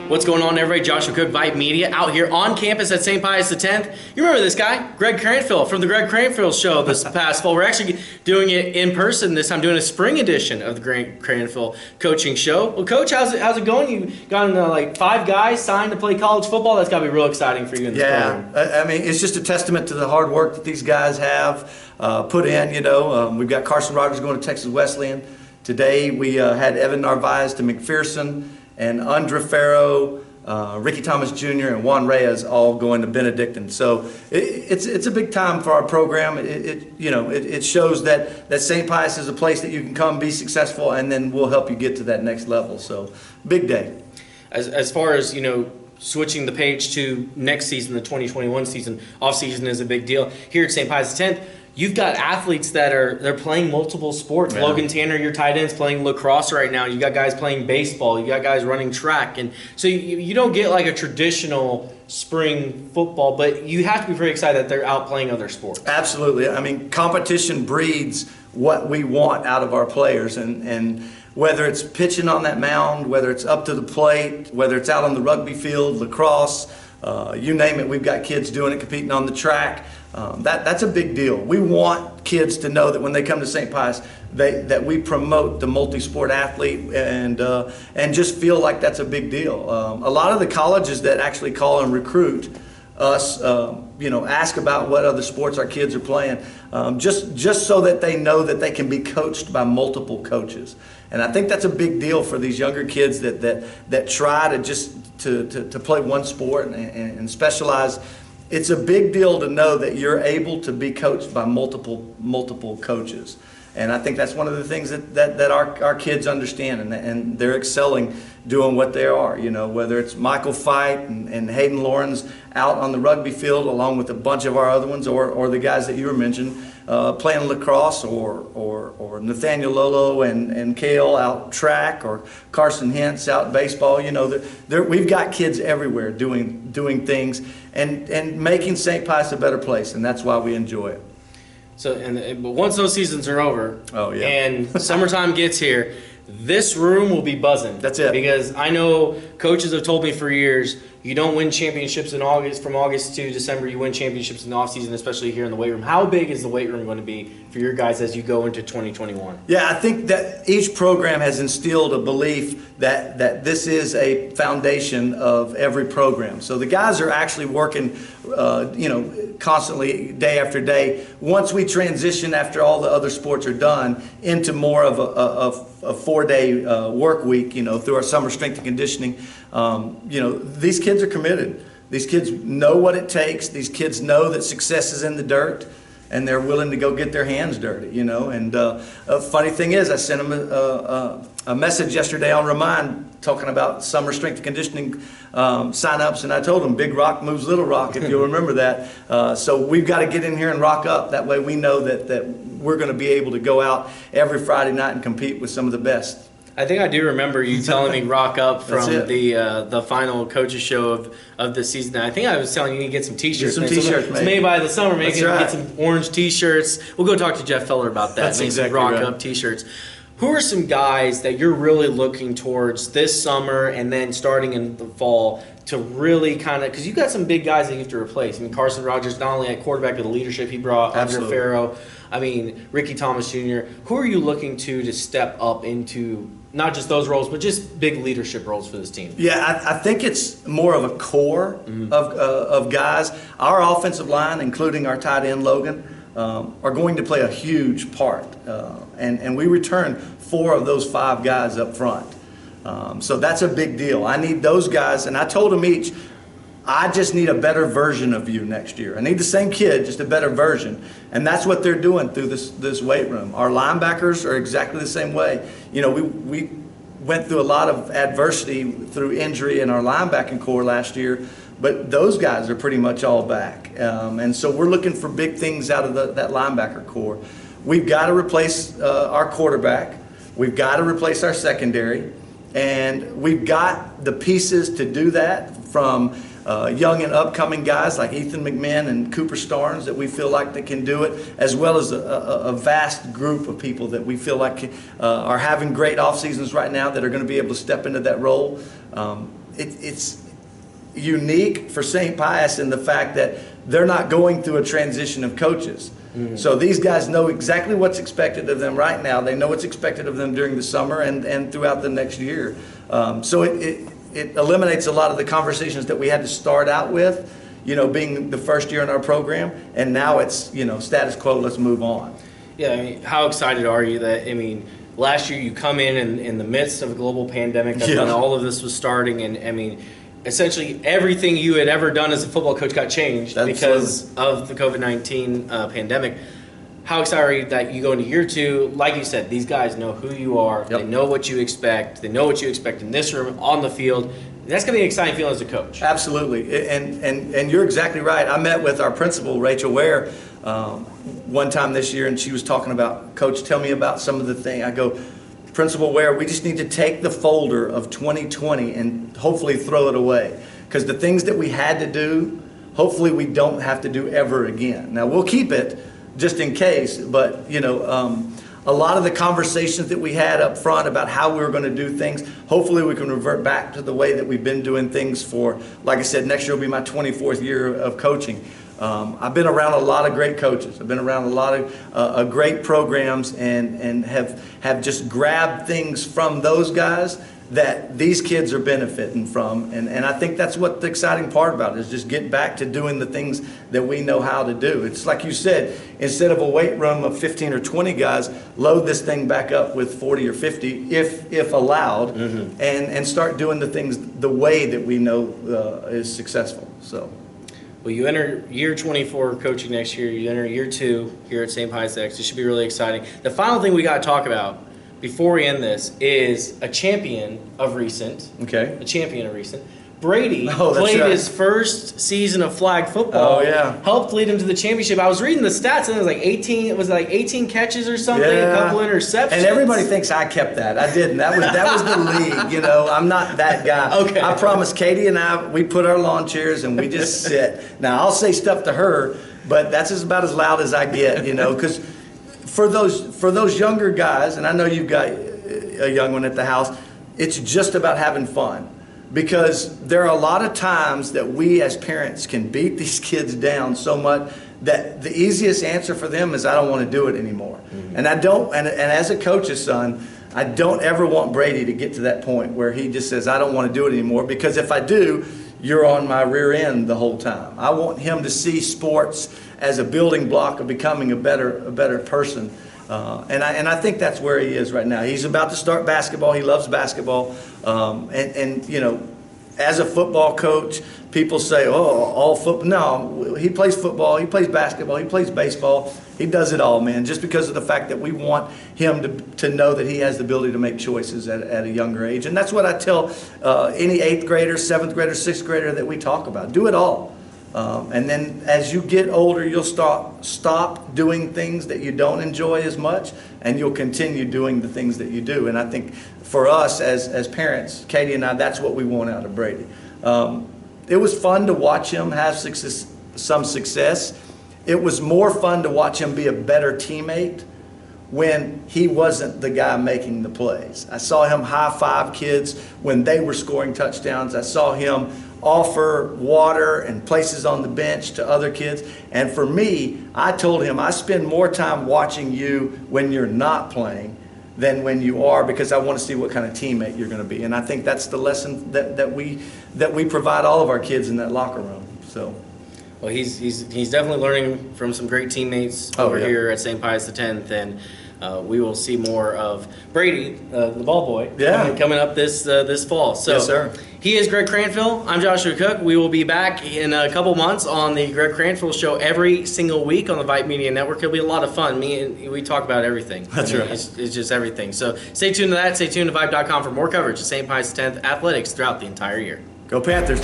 What's going on, everybody? Joshua Koch, VYPE Media, out here on campus at St Pius X. You remember this guy, Greg Cranfill, from the Greg Cranfill show this past fall. We're actually doing it in person this time, doing a spring edition of the Greg Cranfill coaching show. Well, Coach, how's it going? You gotten like 5 guys signed to play college football. That's got to be real exciting for you in this program. I mean, it's just a testament to the hard work that these guys have put in. You know, we've got Carson Rogers going to Texas Wesleyan. Today we had Evan Narvaez to McPherson, and Andra Farrow, Ricky Thomas Jr., and Juan Reyes all going to Benedictine. So it's a big time for our program. It shows that St. Pius is a place that you can come, be successful, and then we'll help you get to that next level. So big day. As far as, switching the page to next season, the 2021 season, off-season is a big deal. Here at St. Pius X, you've got athletes that they're playing multiple sports. Yeah. Logan Tanner, your tight end's playing lacrosse right now. You got guys playing baseball. You got guys running track. And so you don't get like a traditional spring football, but you have to be pretty excited that they're out playing other sports. Absolutely. I mean, competition breeds what we want out of our players. And whether it's pitching on that mound, whether it's up to the plate, whether it's out on the rugby field, lacrosse, you name it, we've got kids doing it, competing on the track. That's a big deal. We want kids to know that when they come to St. Pius, that we promote the multi-sport athlete and just feel like that's a big deal. A lot of the colleges that actually call and recruit us, ask about what other sports our kids are playing, just so that they know that they can be coached by multiple coaches. And I think that's a big deal for these younger kids that try to just to play one sport and specialize. It's a big deal to know that you're able to be coached by multiple coaches. And I think that's one of the things that our kids understand, and they're excelling doing what they are. Whether it's Michael Fight and Hayden Lawrence out on the rugby field along with a bunch of our other ones, or the guys that you were mentioning playing lacrosse, or Nathaniel Lolo and Kale out track, or Carson Hintz out baseball. We've got kids everywhere doing things and making St. Pius a better place, and that's why we enjoy it. So, but once those seasons are over, and summertime gets here, this room will be buzzing. That's it. Because I know coaches have told me for years, you don't win championships in August. From August to December, you win championships in the off season, especially here in the weight room. How big is the weight room going to be for your guys as you go into 2021? Yeah, I think that each program has instilled a belief that this is a foundation of every program. So the guys are actually working, constantly, day after day. Once we transition, after all the other sports are done, into more of a 4-day work week, through our summer strength and conditioning, these kids are committed. These kids know what it takes. These kids know that success is in the dirt, and they're willing to go get their hands dirty, And a funny thing is, I sent them a message yesterday on Remind talking about summer strength and conditioning sign-ups, and I told them, Big Rock moves Little Rock, if you'll remember that. So we've got to get in here and rock up. That way we know that we're going to be able to go out every Friday night and compete with some of the best. I think I do remember you telling me rock up from the final coaches show of the season. I think I was telling you to get some T-shirts. Get some T-shirts, It's May by the summer. Maybe right. Get some orange T-shirts. We'll go talk to Jeff Feller about that. That's exactly rock right. up T-shirts. Who are some guys that you're really looking towards this summer and then starting in the fall to really kind of, because you got some big guys that you have to replace. I mean, Carson Rogers, not only at quarterback, but the leadership he brought, Andra Farrow. I mean, Ricky Thomas Jr. Who are you looking to step up into not just those roles, but just big leadership roles for this team? Yeah, I think it's more of a core of guys. Our offensive line, including our tight end Logan, are going to play a huge part. And we return 4 of those 5 guys up front. So that's a big deal. I need those guys, and I told them each, I just need a better version of you next year. I need the same kid, just a better version. And that's what they're doing through this weight room. Our linebackers are exactly the same way. We went through a lot of adversity through injury in our linebacking core last year, but those guys are pretty much all back. And so we're looking for big things out of that linebacker core. We've got to replace our quarterback. We've got to replace our secondary. And we've got the pieces to do that, from young and upcoming guys like Ethan McMahon and Cooper Starnes that we feel like that can do it, as well as a vast group of people that we feel like are having great off seasons right now that are going to be able to step into that role. it's unique for St. Pius in the fact that they're not going through a transition of coaches. So these guys know exactly what's expected of them right now. They know what's expected of them during the summer and throughout the next year. So it eliminates a lot of the conversations that we had to start out with, being the first year in our program, and now it's, status quo, let's move on. Yeah, I mean, how excited are you that, last year you come in the midst of a global pandemic, that's when all of this was starting, and essentially everything you had ever done as a football coach got changed because of the COVID-19 pandemic. How excited are you that you go into year two? Like you said, these guys know who you are. Yep. They know what you expect. They know what you expect in this room, on the field. That's going to be an exciting feeling as a coach. Absolutely. And you're exactly right. I met with our principal, Rachel Ware, one time this year, and she was talking about, Coach, tell me about some of the things. I go, Principal Ware, we just need to take the folder of 2020 and hopefully throw it away. Because the things that we had to do, hopefully we don't have to do ever again. Now, we'll keep it just in case, but, a lot of the conversations that we had up front about how we were going to do things, hopefully we can revert back to the way that we've been doing things for, like I said, next year will be my 24th year of coaching. I've been around a lot of great coaches. I've been around a lot of great programs and have just grabbed things from those guys that these kids are benefiting from. And I think that's what the exciting part about it is, just get back to doing the things that we know how to do. It's like you said, instead of a weight room of 15 or 20 guys, load this thing back up with 40 or 50 if allowed, and start doing the things the way that we know is successful. So. Well, you enter year 24 coaching next year. You enter year 2 here at St. Pius X. It should be really exciting. The final thing we got to talk about before we end this is a champion of recent. Okay. A champion of recent. Brady played his first season of flag football. Oh, yeah. Helped lead him to the championship. I was reading the stats and it was like 18. It was like 18 catches or something. Yeah. A couple interceptions. And everybody thinks I kept that. I didn't. That was the league. I'm not that guy. Okay. I promise. Katie and I, we put our lawn chairs and we just sit. Now I'll say stuff to her, but that's about as loud as I get. Because for those younger guys, and I know you've got a young one at the house, it's just about having fun. Because there are a lot of times that we as parents can beat these kids down so much that the easiest answer for them is, I don't want to do it anymore. And I don't, and as a coach's son, I don't ever want Brady to get to that point where he just says, I don't want to do it anymore, because if I do, you're on my rear end the whole time. I want him to see sports as a building block of becoming a better person. And I think that's where he is right now. He's about to start basketball. He loves basketball. As a football coach, people say, oh, all football. No, he plays football. He plays basketball. He plays baseball. He does it all, man, just because of the fact that we want him to know that he has the ability to make choices at a younger age. And that's what I tell any 8th grader, 7th grader, 6th grader that we talk about. Do it all. And then as you get older, you'll stop doing things that you don't enjoy as much, and you'll continue doing the things that you do. And I think for us as parents, Katie and I, that's what we want out of Brady. It was fun to watch him have some success. It was more fun to watch him be a better teammate when he wasn't the guy making the plays. I saw him high-five kids when they were scoring touchdowns. I saw him offer water and places on the bench to other kids. And for me, I told him, I spend more time watching you when you're not playing than when you are, because I want to see what kind of teammate you're going to be. And I think that's the lesson that we provide all of our kids in that locker room. So. Well, he's definitely learning from some great teammates over here at St. Pius X, and we will see more of Brady, the ball boy, coming up this fall. So, yes, sir. He is Greg Cranfill. I'm Joshua Cook. We will be back in a couple months on the Greg Cranfill Show every single week on the VYPE Media Network. It'll be a lot of fun. We talk about everything. That's right. It's just everything. So stay tuned to that. Stay tuned to VYPE.com for more coverage of St. Pius X athletics throughout the entire year. Go Panthers.